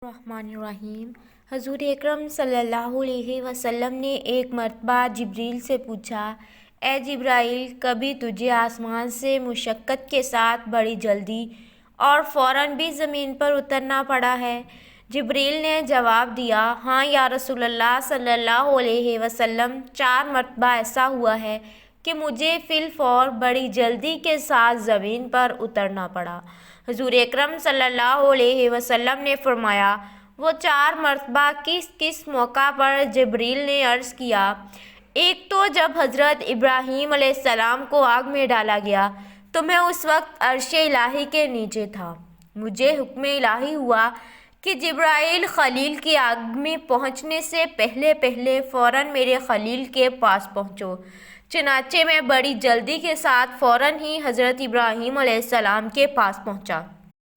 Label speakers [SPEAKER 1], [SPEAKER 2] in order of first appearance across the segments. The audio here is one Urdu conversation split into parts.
[SPEAKER 1] الرحمن الرحیم۔ حضور اکرم صلی اللہ علیہ وسلم نے ایک مرتبہ جبریل سے پوچھا، اے جبرائیل، کبھی تجھے آسمان سے مشقت کے ساتھ بڑی جلدی اور فوراً بھی زمین پر اترنا پڑا ہے؟ جبریل نے جواب دیا، ہاں یا رسول اللہ صلی اللہ علیہ وسلم، 4 مرتبہ ایسا ہوا ہے کہ مجھے فی الفور بڑی جلدی کے ساتھ زمین پر اترنا پڑا۔ حضور اکرم صلی اللہ علیہ وسلم نے فرمایا، وہ 4 مرتبہ کس کس موقع پر؟ جبریل نے عرض کیا، ایک تو جب حضرت ابراہیم علیہ السلام کو آگ میں ڈالا گیا تو میں اس وقت عرش الہی کے نیچے تھا۔ مجھے حکم الہی ہوا کہ جبرائیل خلیل کی آگ میں پہنچنے سے پہلے فوراً میرے خلیل کے پاس پہنچو۔ چنانچہ میں بڑی جلدی کے ساتھ فوراً ہی حضرت ابراہیم علیہ السلام کے پاس پہنچا۔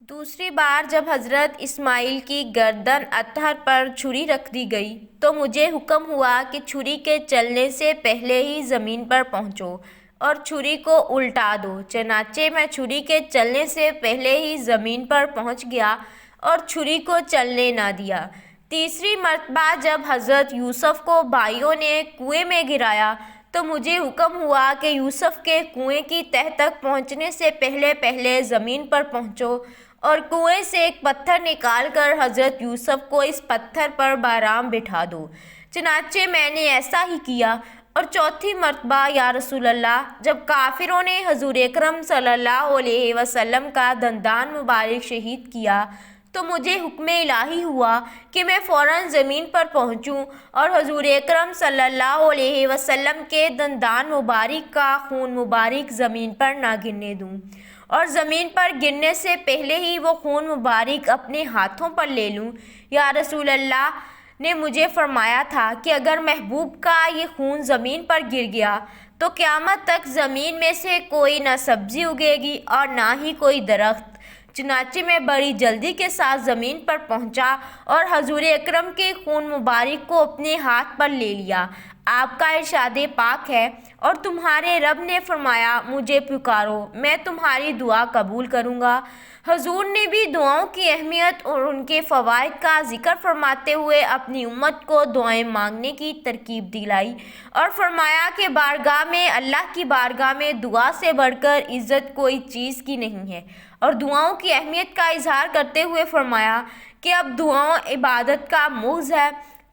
[SPEAKER 1] دوسری بار جب حضرت اسماعیل کی گردن اطہر پر چھری رکھ دی گئی تو مجھے حکم ہوا کہ چھری کے چلنے سے پہلے ہی زمین پر پہنچو اور چھری کو الٹا دو۔ چنانچہ میں چھری کے چلنے سے پہلے ہی زمین پر پہنچ گیا اور چھری کو چلنے نہ دیا۔ تیسری مرتبہ جب حضرت یوسف کو بھائیوں نے کنویں میں گرایا تو مجھے حکم ہوا کہ یوسف کے کنویں کی تہہ تک پہنچنے سے پہلے زمین پر پہنچو اور کنویں سے ایک پتھر نکال کر حضرت یوسف کو اس پتھر پر بآرام بٹھا دو۔ چنانچہ میں نے ایسا ہی کیا۔ اور چوتھی مرتبہ یا رسول اللہ، جب کافروں نے حضور اکرم صلی اللہ علیہ وسلم کا دندان مبارک شہید کیا تو مجھے حکم الہی ہوا کہ میں فوراً زمین پر پہنچوں اور حضور اکرم صلی اللہ علیہ وسلم کے دندان مبارک کا خون مبارک زمین پر نہ گرنے دوں، اور زمین پر گرنے سے پہلے ہی وہ خون مبارک اپنے ہاتھوں پر لے لوں۔ یا رسول اللہ نے مجھے فرمایا تھا کہ اگر محبوب کا یہ خون زمین پر گر گیا تو قیامت تک زمین میں سے کوئی نہ سبزی اگے گی اور نہ ہی کوئی درخت۔ چنانچہ میں بڑی جلدی کے ساتھ زمین پر پہنچا اور حضور اکرم کے خون مبارک کو اپنے ہاتھ پر لے لیا۔ آپ کا ارشاد پاک ہے، اور تمہارے رب نے فرمایا، مجھے پکارو، میں تمہاری دعا قبول کروں گا۔ حضور نے بھی دعاؤں کی اہمیت اور ان کے فوائد کا ذکر فرماتے ہوئے اپنی امت کو دعائیں مانگنے کی ترغیب دلائی اور فرمایا کہ اللہ کی بارگاہ میں دعا سے بڑھ کر عزت کوئی چیز کی نہیں ہے، اور دعاؤں کی اہمیت کا اظہار کرتے ہوئے فرمایا کہ اب دعاؤں عبادت کا محض ہے۔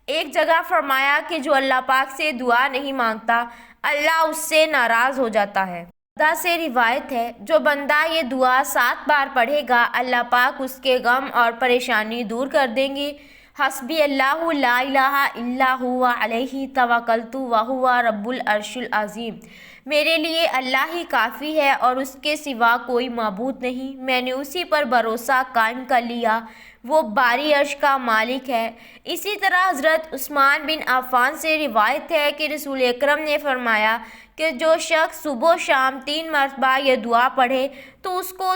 [SPEAKER 1] ایک جگہ فرمایا کہ جو اللہ پاک سے دعا نہیں مانگتا، اللہ اس سے ناراض ہو جاتا ہے۔ بندہ سے روایت ہے، جو بندہ یہ دعا 7 بار پڑھے گا، اللہ پاک اس کے غم اور پریشانی دور کر دیں گے۔ حسبی اللہ لا الہ الا هو علیہ توکلت وہو رب العرش العظیم۔ میرے لیے اللہ ہی کافی ہے اور اس کے سوا کوئی معبود نہیں، میں نے اسی پر بھروسہ قائم کر لیا، وہ باری عرش کا مالک ہے۔ اسی طرح حضرت عثمان بن عفان سے روایت ہے کہ رسول اکرم نے فرمایا کہ جو شخص صبح و شام 3 مرتبہ یہ دعا پڑھے تو اس کو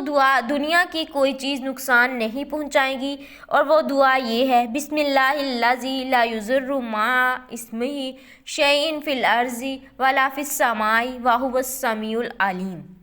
[SPEAKER 1] دنیا کی کوئی چیز نقصان نہیں پہنچائے گی، اور وہ دعا یہ ہے، بسم اللہ الذی لا یضر مع اسمہ شیء فی الارض ولا فی السماء وہو السمیع العلیم۔